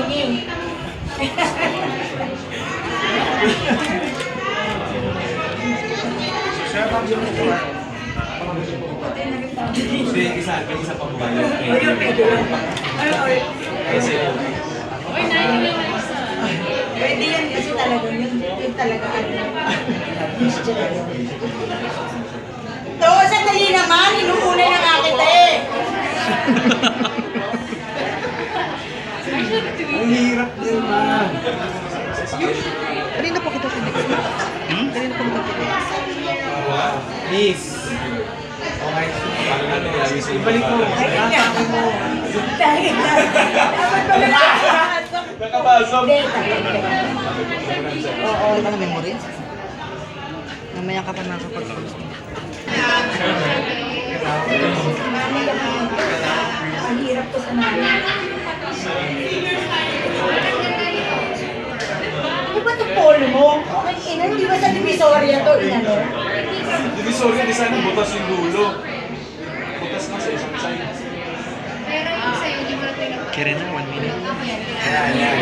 hingi. Hindi, isa pa po ba yun? Ayun, pwede lang. Kasi, Pwede yan kasi talaga yun. Yun talaga ano. To, sandali naman. Inuuna na nga kita eh. ang hirap din, ma'am. Kanina po kita tinigil. Kanina po kita tinigil. Miss. Okay. Paano natin ilagay sa ibalik mo? Ayun nga. Dahil na. Dapat pala nakakasok. Nakabasok. Hindi, talaga. Oo, wala na memory. Mamaya ka pa nakakapag-post. Ang hirap ko sa mami. Ano ba itong polo mo? Okay, ina, hindi ba sa Divisoria to, inano? Divisoria, di sana butas yung dulo. Butas na sa isang side. Pero yung sa'yo, di mo na pinag- Kaya na, 1 minute. Ayan, ayan.